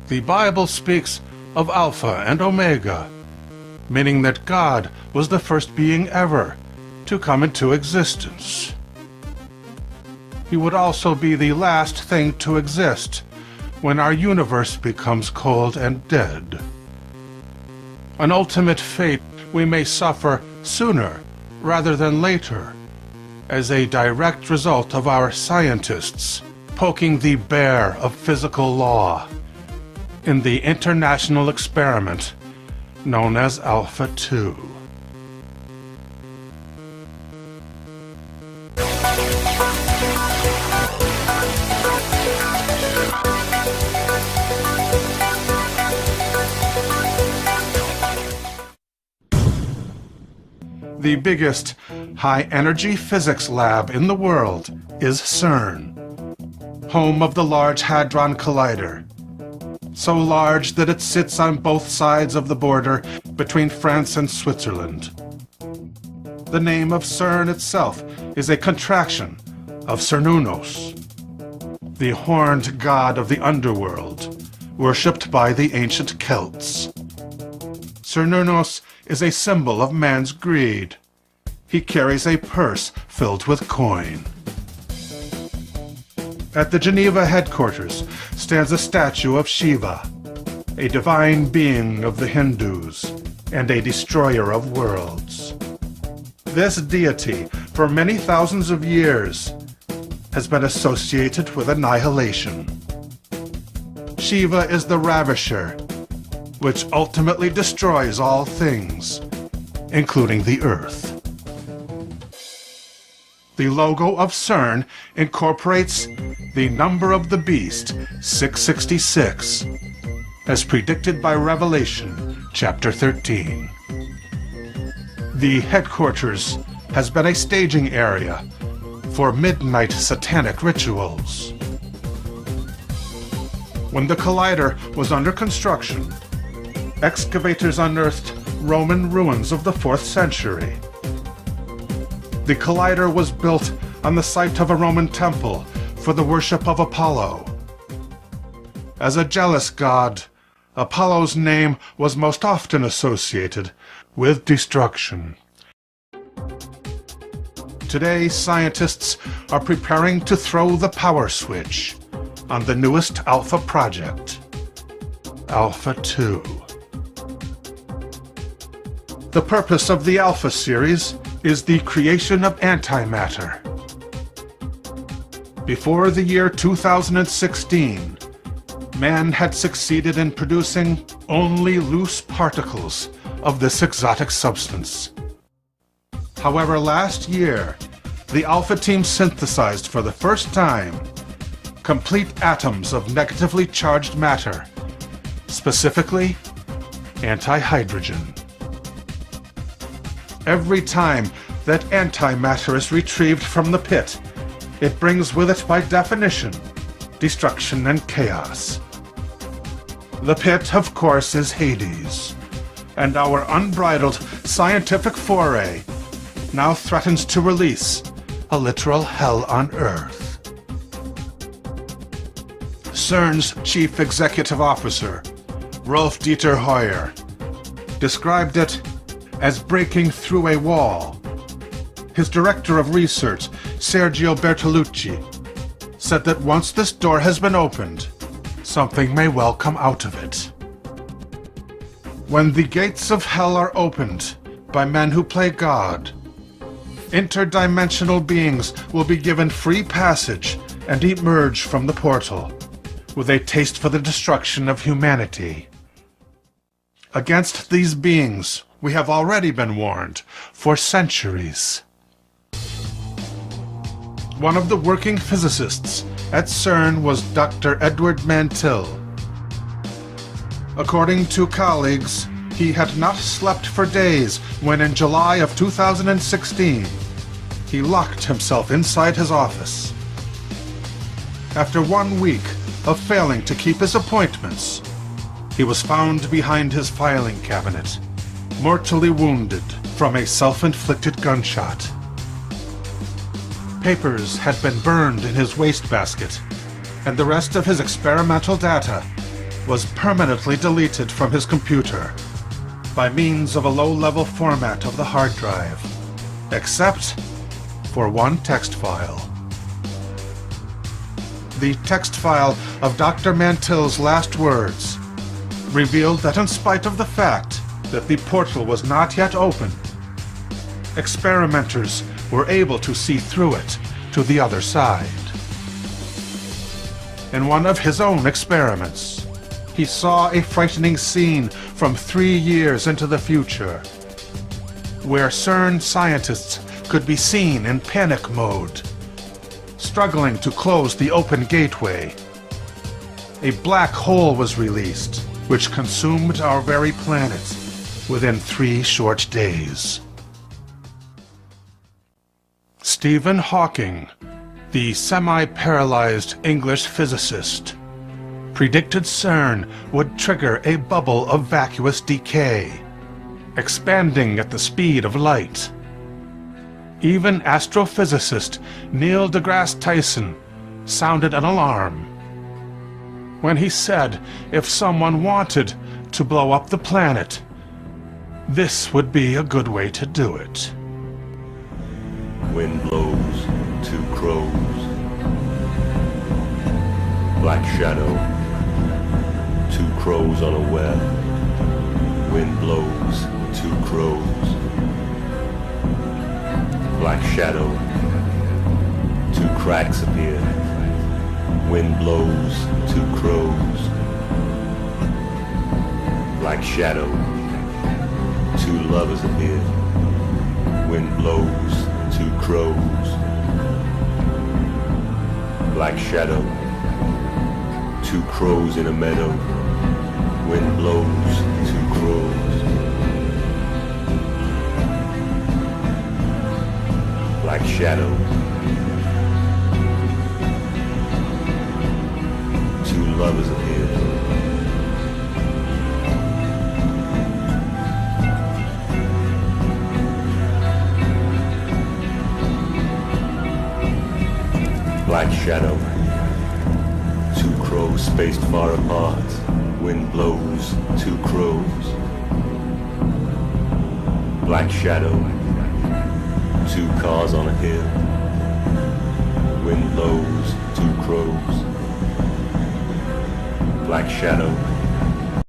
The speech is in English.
The Bible speaks of Alpha and Omega, meaning that God was the first being ever to come into existence. He would also be the last thing to exist when our universe becomes cold and dead. An ultimate fate we may suffer sooner rather than later, as a direct result of our scientists poking the bear of physical law in the international experiment known as Alpha 2. The biggest high-energy physics lab in the world is CERN, home of the Large Hadron Collider, so large that it sits on both sides of the border between France and Switzerland. The name of CERN itself is a contraction of Cernunnos, the horned god of the underworld, worshipped by the ancient Celts. Cernunnos is a symbol of man's greed. He carries a purse filled with coin. At the Geneva headquarters stands a statue of Shiva, a divine being of the Hindus and a destroyer of worlds. This deity, for many thousands of years, has been associated with annihilation. Shiva is the ravisher, which ultimately destroys all things, including the Earth. The logo of CERN incorporates the number of the beast, 666, as predicted by Revelation, chapter 13. The headquarters has been a staging area for midnight satanic rituals. When the Collider was under construction, excavators unearthed Roman ruins of the 4th century. The Collider was built on the site of a Roman temple for the worship of Apollo. As a jealous god, Apollo's name was most often associated with destruction. Today, scientists are preparing to throw the power switch on the newest Alpha project, Alpha 2. The purpose of the Alpha series is the creation of antimatter. Before the year 2016, man had succeeded in producing only loose particles of this exotic substance. However, last year, the Alpha team synthesized for the first time complete atoms of negatively charged matter, specifically antihydrogen. Every time that antimatter is retrieved from the pit, it brings with it, by definition, destruction and chaos. The pit, of course, is Hades, and our unbridled scientific foray now threatens to release a literal hell on Earth. CERN's chief executive officer, Rolf Dieter Hoyer, described it as breaking through a wall. His director of research, Sergio Bertolucci, said that once this door has been opened, something may well come out of it. When the gates of hell are opened by men who play God, interdimensional beings will be given free passage and emerge from the portal with a taste for the destruction of humanity. Against these beings, we have already been warned for centuries. One of the working physicists at CERN was Dr. Edward Mantil. According to colleagues, he had not slept for days when in July of 2016, he locked himself inside his office. After 1 week of failing to keep his appointments, he was found behind his filing cabinet, mortally wounded from a self-inflicted gunshot. Papers had been burned in his wastebasket, and the rest of his experimental data was permanently deleted from his computer by means of a low-level format of the hard drive, except for one text file. The text file of Dr. Mantill's last words revealed that in spite of the fact that the portal was not yet open, experimenters were able to see through it to the other side. In one of his own experiments, he saw a frightening scene from 3 years into the future, where CERN scientists could be seen in panic mode, struggling to close the open gateway. A black hole was released, which consumed our very planet within 3 short days. Stephen Hawking, the semi-paralyzed English physicist, predicted CERN would trigger a bubble of vacuous decay, expanding at the speed of light. Even astrophysicist Neil deGrasse Tyson sounded an alarm when he said if someone wanted to blow up the planet, this would be a good way to do it. Wind blows, 2 crows. Black shadow, 2 crows on a web. Wind blows, 2 crows. Black shadow, 2 cracks appear. Wind blows, 2 crows. Black shadow, 2 lovers appear. Wind blows, 2 crows. Black shadow, 2 crows in a meadow. Wind blows, 2 crows. Black shadow, 2 lovers appear. Black shadow, 2 crows spaced far apart. Wind blows, 2 crows. Black shadow, 2 cars on a hill. Wind blows, 2 crows. Black shadow,